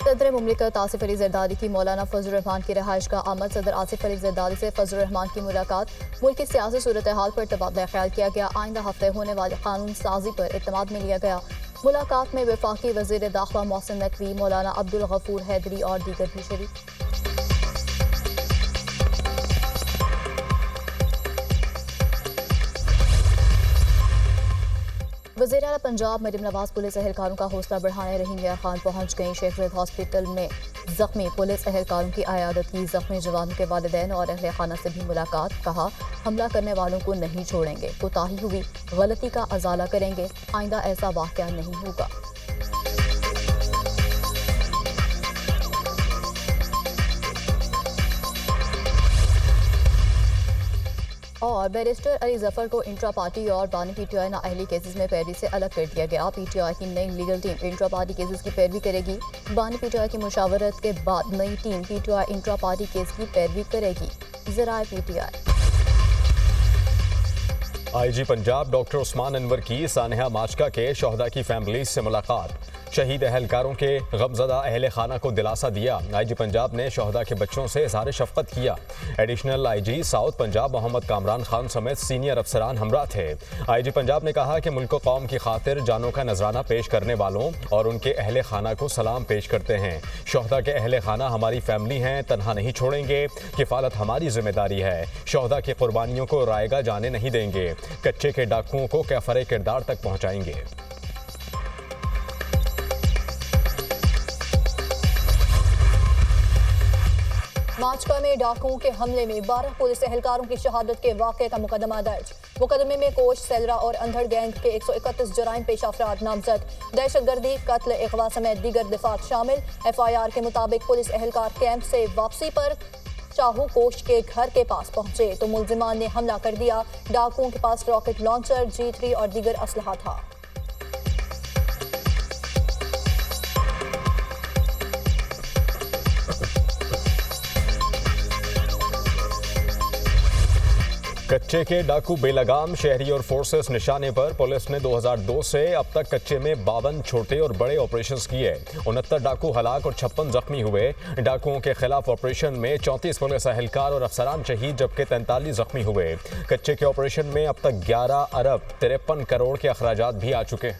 सदर मुमलिकत आसिफ अली जरदारी की मौलाना फजल रहमान की रहायश का आमद। सदर आसिफ अली जरदारी से फजल रहमान की मुलाकात। मुल्क की सियासी सूरत हाल पर तबादला ख्याल किया गया। आइंदा हफ्ते होने वाली कानून साजी पर इत्तेमाद में लिया गया। मुलाकात में वफाकी वजीर दाखिला मोहसिन नकवी, मौलाना अब्दुल गफूर हैदरी और दीगर भी शरीक। वज़ीर आला पंजाब मरीम नवाज पुलिस एहलकारों का हौसला बढ़ाने रहीम यार खान पहुंच गई। शेख ज़ायद हॉस्पिटल में जख्मी पुलिस एहलकारों की आयादत की। जख्मी जवानों के वालिदैन और अहले खाना से भी मुलाकात। कहा, हमला करने वालों को नहीं छोड़ेंगे, कोताही हुई गलती का अजाला करेंगे, आइंदा ऐसा वाक़या नहीं होगा। और बैरिस्टर अली जफर को इंट्रा पार्टी और बानी पीटीआई नाअहली केसेस में पैरवी से अलग कर दिया गया। पीटीआई की नई legal team intra party cases की पैरवी करेगी। बानी पीटीआई की मुशावरत के बाद नई team PTI intra party case की पैरवी करेगी। ज़राए PTI. IG Punjab doctor Usman Anwar की सानिया माचका के शोहदा की फैमिली से मुलाकात। शहीद एहलकारों के गमज़दा अहले खाना को दिलासा दिया। आईजी पंजाब ने शोहदा के बच्चों से इज़हार शफ़क़त किया। Additional IG south Punjab Mohammad Kamran Khan समेत सीनियर अफसरान हमरा थे। आईजी पंजाब ने कहा कि मुल्क कौम की खातिर जानों का नजराना पेश करने वालों और उनके अहले खाना को सलाम पेश करते हैं। शोहदा के अहले खाना हमारी फैमिली हैं, तनहा नहीं छोड़ेंगे, किफ़ालत हमारी जिम्मेदारी है। शोहदा की कुर्बानियों को रायगा जाने नहीं देंगे, कच्चे के डाकुओं को कैफरे किरदार तक पहुँचाएंगे। माचका में डाकुओं के हमले में 12 पुलिस एहलकारों की शहादत के वाक़े का मुकदमा दर्ज। मुकदमे में कोच, सेलरा और अंधड़ गैंग के 131 जराइम पेश अफराद नामजद। दहशतगर्दी, कत्ल, अगवा समेत दीगर दिफात शामिल। FIR के मुताबिक पुलिस एहलकार कैंप से वापसी पर शाहू कोश के घर के पास पहुंचे तो मुलजिमान ने हमला कर दिया। डाकुओं के पास रॉकेट लॉन्चर, G3 और दीगर असलहा था। कच्चे के डाकू बेलगाम, शहरी और फोर्सेस निशाने पर। पुलिस ने 2002 से अब तक कच्चे में 52 छोटे और बड़े ऑपरेशंस किए। 69 डाकू हलाक और 56 जख्मी हुए। डाकुओं के खिलाफ ऑपरेशन में 34 पुलिस एहलकार और अफसरान शहीद जबकि 43 जख्मी हुए। कच्चे के ऑपरेशन में अब तक 11 अरब 53 करोड़ के अखराजात भी आ चुके।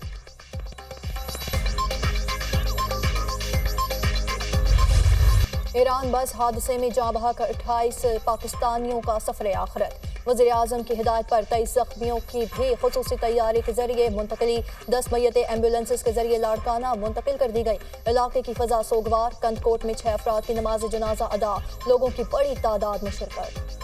ईरान बस हादसे में जाँ बहक 28 पाकिस्तानियों का सफर आखिरत। वज़ीर आज़म की हिदायत पर 23 जख्मियों की भी खुसूसी तैयारी के जरिए मुंतकली। 10 मैयतें एम्बुलेंसेस के जरिए लाड़काना मुंतकिल कर दी गई। इलाके की फजा सोगवार। कंदकोट में 6 अफराद की नमाज जनाजा अदा। लोगों की बड़ी तादाद में शिरकत।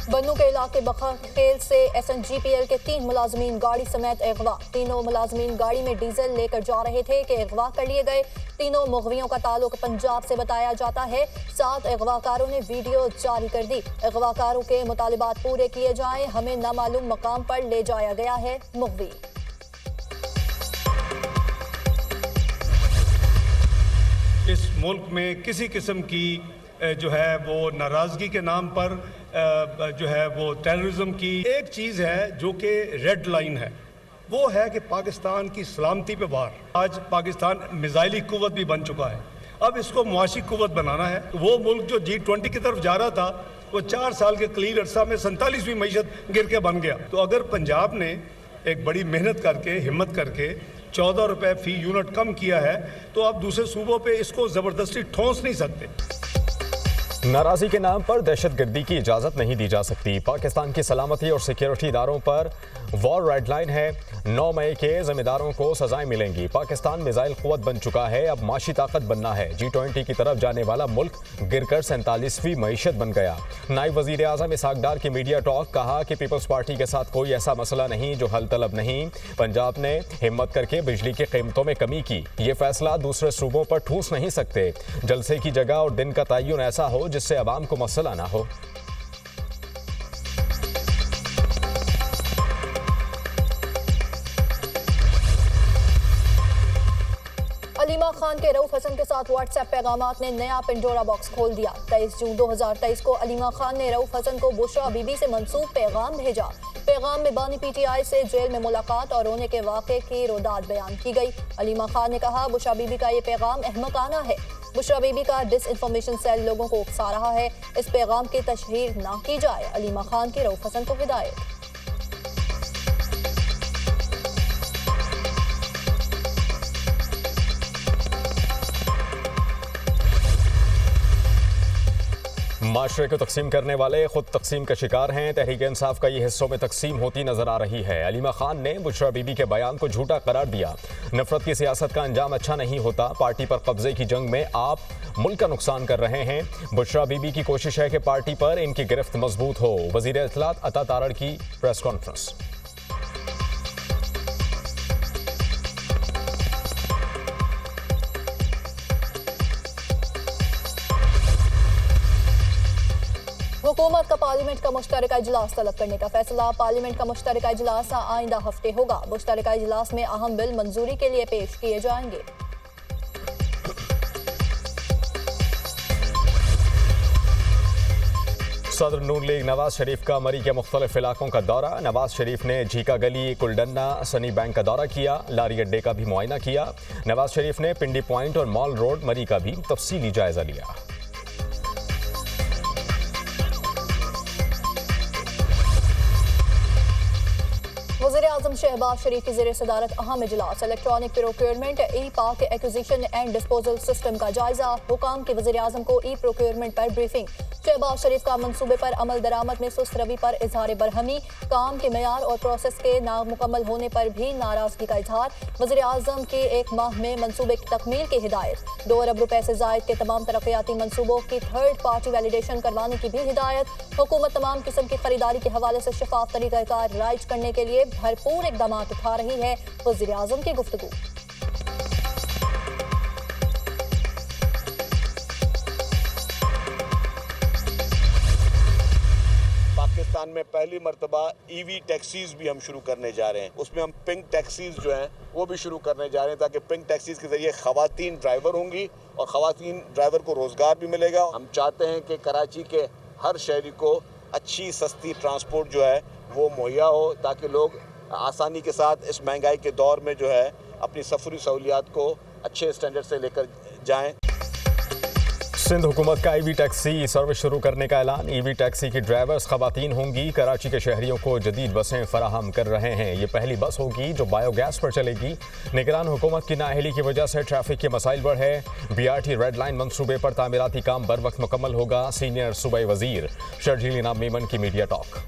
बन्नू के इलाके बखेल से SNGPL के 3 मुलाजमीन गाड़ी समेत अगवा। तीनों मुलाजमीन गाड़ी में डीजल लेकर जा रहे थे कि अगवा कर लिए गए। तीनों मुग़वियों का ताल्लुक पंजाब से बताया जाता है। 7 अगवाकारों ने वीडियो जारी कर दी। अगवाकारों के मुतालिबात पूरे किए जाएं, हमें नामालूम मकाम पर ले जाया गया है मुग़वी। इस मुल्क में किसी किस्म की जो है वो नाराज़गी के नाम पर जो है वो टेररिज्म की एक चीज़ है जो कि रेड लाइन है, वो है कि पाकिस्तान की सलामती पे वार। आज पाकिस्तान मिसाइली कुव्वत भी बन चुका है, अब इसको मुआशी कुव्वत बनाना है। वो मुल्क जो G20 की तरफ जा रहा था वो 4 साल के कलील अरसा में 47वीं मईशत गिर के बन गया। तो अगर पंजाब ने एक बड़ी मेहनत करके, हिम्मत करके 14 रुपये फी यूनिट कम किया है तो आप दूसरे सूबों पे इसको ज़बरदस्ती ठोंस नहीं सकते। नाराजी के नाम पर दहशतगर्दी की इजाज़त नहीं दी जा सकती। पाकिस्तान की सलामती और सिक्योरिटी इदारों पर वॉर रेड लाइन है। 9 मई के ज़िम्मेदारों को सजाएं मिलेंगी। पाकिस्तान मिसाइल क़ुव्वत बन चुका है, अब माशी ताकत बनना है। G20 की तरफ जाने वाला मुल्क गिरकर 47वीं मईशत बन गया। नायब वज़ीर आज़म इसहाक डार की मीडिया टॉक। कहा कि पीपल्स पार्टी के साथ कोई ऐसा मसला नहीं जो हल तलब नहीं। पंजाब ने हिम्मत करके बिजली की कीमतों में कमी की। ये फैसला दूसरे सूबों पर ठूस नहीं सकते। जलसे की जगह और दिन का तयन ऐसा हो जिससे अवाम को मसला ना हो। अलीमा खान के रऊफ हसन के साथ व्हाट्सएप पैगामात ने नया पिंडोरा बॉक्स खोल दिया। 23 जून 2023 को अलीमा खान ने रऊफ हसन को बुशरा बीबी से मंसूब पैगाम भेजा। पैगाम में बानी पीटीआई से जेल में मुलाकात और रोने के वाक़े की रोदात बयान की गई। अलीमा खान ने कहा, बुशरा बीबी का ये पैगाम अहमकाना है। बुशरा बीबी का डिस इन्फॉर्मेशन सेल लोगों को उकसा रहा है। इस पैगाम की तशहीर ना की जाए। अलीमा खान की रऊफ हसन को हिदायत। माशरे को तकसीम करने वाले खुद तकसीम का शिकार हैं। तहरीक इंसाफ का ये हिस्सों में तकसीम होती नजर आ रही है। अलीमा खान ने बुशरा बीबी के बयान को झूठा करार दिया। नफरत की सियासत का अंजाम अच्छा नहीं होता। पार्टी पर कब्जे की जंग में आप मुल्क का नुकसान कर रहे हैं। बुशरा बीबी की कोशिश है कि पार्टी पर इनकी गिरफ्त मजबूत हो। वजीर इत्तलात अता तारड़ की प्रेस कॉन्फ्रेंस। हुकूमत का पार्लियामेंट का मुश्तरका इजलास तलब करने का फैसला। पार्लियामेंट का मुश्तरका इजलास आइंदा हफ्ते होगा। मुश्तरका इजलास में अहम बिल मंजूरी के लिए पेश किए जाएंगे। सदर नून लीग नवाज शरीफ का मरी के मुख्तलिफ इलाकों का दौरा। नवाज शरीफ ने झीका गली, कुलडन्ना, सनी बैंक का दौरा किया। लारी अड्डे का भी मुआयना किया। नवाज शरीफ ने पिंडी पॉइंट और मॉल रोड मरी का भी तफसीली जायजा लिया। वज़ीर-ए-आज़म शहबाज शरीफ की ज़ेर सदारत अहम इजलास। इलेक्ट्रॉनिक प्रोक्योरमेंट, ई पाक एक्विजिशन एंड डिस्पोजल सिस्टम का जायजा। हुकाम के वज़ीर-ए-आज़म को ई प्रोक्योरमेंट पर ब्रीफिंग। शहबाज शरीफ का मंसूबे पर अमल दरामद में सुस्त रवि पर इजहार बरहमी। काम के मेयार और प्रोसेस के नामुकम्मल होने पर भी नाराजगी का इजहार। वज़ीर-ए-आज़म की 1 माह में मंसूबे की तकमील की हिदायत। 2 अरब रुपए से जायद के तमाम तरक्याती मंसूबों की थर्ड पार्टी वैलिडेशन करवाने की भी हिदायत। हुकूमत तमाम किस्म की खरीदारी के हवाले से शफाफ तरीक़ाकार राइज करने के लिए भरपूर इक़दाम उठा रही है। वज़ीर-ए-आज़म की गुफ्तगू। पाकिस्तान में पहली मर्तबा ईवी टैक्सीज भी हम शुरू करने जा रहे हैं। उसमें हम पिंक टैक्सीज जो हैं वो भी शुरू करने जा रहे हैं, ताकि पिंक टैक्सीज के जरिए खवातीन ड्राइवर होंगी और खवातीन ड्राइवर को रोज़गार भी मिलेगा। हम चाहते हैं कि कराची के हर शहरी को अच्छी सस्ती ट्रांसपोर्ट जो है वो मुहैया हो, ताकि लोग आसानी के साथ इस महंगाई के दौर में जो है अपनी सफरी सहूलियात को अच्छे स्टैंडर्ड से लेकर जाएं। सिंध हुकूमत का ईवी टैक्सी सर्विस शुरू करने का ऐलान। ईवी टैक्सी की ड्राइवर्स खवातीन होंगी। कराची के शहरियों को जदीद बसें फराहम कर रहे हैं। ये पहली बस होगी जो बायोगैस पर चलेगी। निगरान हुकूमत की नाअहली की वजह से ट्रैफिक के मसाइल बढ़े। BRT रेड लाइन मंसूबे पर तामीराती काम बर वक्त मुकम्मल होगा। सीनियर सूबाई वजीर शर्जील इनाम मेमन की मीडिया टॉक।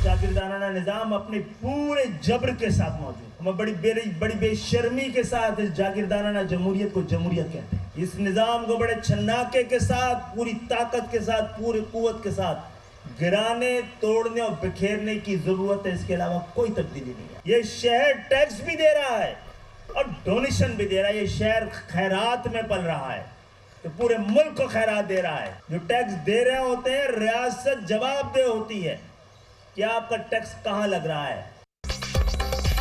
जागीरदाराना निजाम अपने पूरे जबर के साथ मौजूद। हम बड़ी बेशर्मी के साथ इस जागीरदाराना जमहूरियत को जमहूरियत कहते हैं। इस निजाम को बड़े छन्नाके के साथ, पूरी ताकत के साथ, पूरी कुव्वत के साथ गिराने, तोड़ने और बिखेरने की जरूरत है। इसके अलावा कोई तब्दीली नहीं है। ये शहर टैक्स भी दे रहा है और डोनेशन भी दे रहा है। ये शहर खैरात में पल रहा है, तो पूरे मुल्क को खैरात दे रहा है। जो टैक्स दे रहे होते हैं, रियासत जवाबदेह होती है कि आपका टैक्स कहां लग रहा है।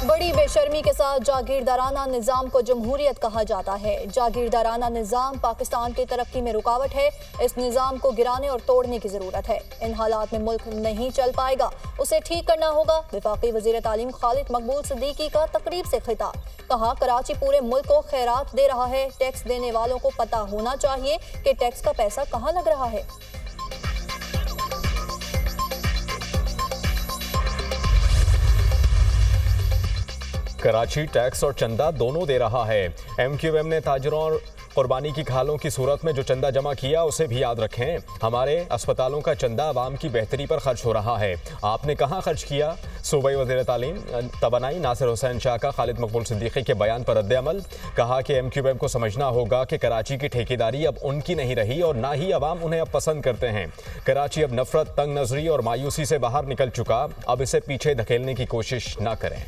बड़ी बेशर्मी के साथ जागीरदाराना निज़ाम को जमहूरियत कहा जाता है। जागीरदाराना निज़ाम पाकिस्तान की तरक्की में रुकावट है। इस निज़ाम को गिराने और तोड़ने की ज़रूरत है। इन हालात में मुल्क नहीं चल पाएगा, उसे ठीक करना होगा। वफाकी वज़ीर तालीम खालिद मकबूल सिद्दीकी का तकरीब से खिताब। कहा, कराची पूरे मुल्क को खैरात दे रहा है। टैक्स देने वालों को पता होना चाहिए कि टैक्स का पैसा कहाँ लग रहा है। कराची टैक्स और चंदा दोनों दे रहा है। MQM ने ताजरों और कुर्बानी की खालों की सूरत में जो चंदा जमा किया उसे भी याद रखें। हमारे अस्पतालों का चंदा आवाम की बेहतरी पर खर्च हो रहा है। आपने कहाँ खर्च किया? सूबाई वज़ीर तालीम तवानाई नासिर हुसैन शाह का खालिद मकबूल सिद्दीकी के बयान पर रद्द-ए-अमल। कहा कि MQM को समझना होगा कि कराची की ठेकेदारी अब उनकी नहीं रही और ना ही अवाम उन्हें अब पसंद करते हैं। कराची अब नफरत, तंग नजरी और मायूसी से बाहर निकल चुका। अब इसे पीछे धकेलने की कोशिश ना करें।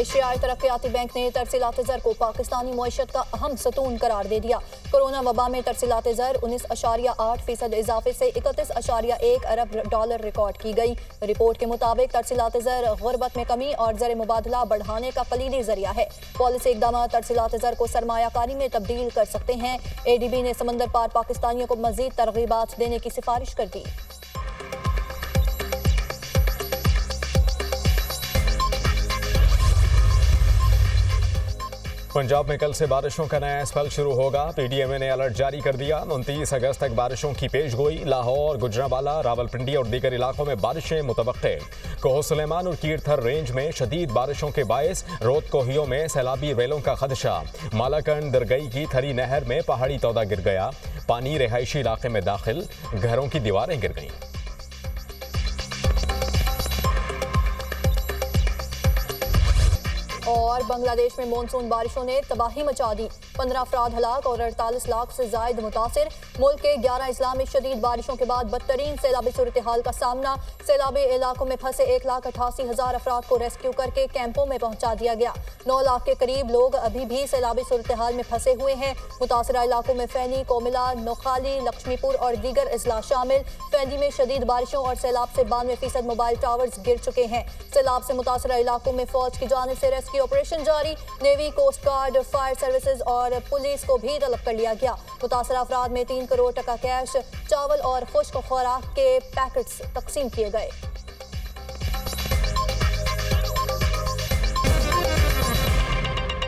एशियाई तरक्याती बैंक ने तरसीलाते ज़र को पाकिस्तानी मईशत का अहम सतून करार दे दिया। कोरोना वबा में तरसीलाते ज़र 19.8% इजाफे से 31.1 अरब डॉलर रिकॉर्ड की गई। रिपोर्ट के मुताबिक तरसीलाते ज़र गुर्बत में कमी और ज़र मुबादला बढ़ाने का कलीदी जरिया है। पॉलिसी इक़दाम तरसीलाते ज़र को सरमायाकारी में तब्दील कर सकते हैं। ADB ने समंदर पार पाकिस्तानियों को मज़ीद तरगीबात देने की सिफारिश कर दी। पंजाब में कल से बारिशों का नया स्पेल शुरू होगा। PDMA ने अलर्ट जारी कर दिया। 29 अगस्त तक बारिशों की पेशगोई। लाहौर, गुजरांवाला, रावलपिंडी और दीगर इलाकों में बारिशें मुतवक्के। कोह सुलेमान और कीरथर रेंज में शदीद बारिशों के बायस रोत कोहियों में सैलाबी रेलों का खदशा। मालाकंड दरगई की थरी नहर में पहाड़ी तौदा गिर गया। पानी रिहायशी इलाके में दाखिल, घरों की दीवारें गिर गईं। और बांग्लादेश में मानसून बारिशों ने तबाही मचा दी। 15 अफराद हलाक और 48 लाख से जायद मुतासिर। मुल्क के 11 अजला में शदीद बारिशों के बाद बदतरीन सैलाबी सूरत हाल का सामना। सैलाबी इलाकों में फंसे 1,88,000 अफराद को रेस्क्यू करके कैंपों में पहुंचा दिया गया। 9 लाख के करीब लोग अभी भी सैलाबी सूरत हाल में फंसे हुए हैं। मुतासरा इलाकों में फैनी, कोमिला, नोखाली, लक्ष्मीपुर और दीगर अजला शामिल। फैनी में शदीद बारिशों और सैलाब से 92% मोबाइल टावर्स गिर चुके हैं। सैलाब से मुतासरा इलाकों में फौज की जानिब से रेस्क्यू ऑपरेशन जारी। Navy, coast guard, fire services और पुलिस को भी तलब कर लिया गया। मुतासरा अफराद में 3 करोड़ टका कैश, चावल और खुश्क खुराक के पैकेट्स तकसीम किए गए।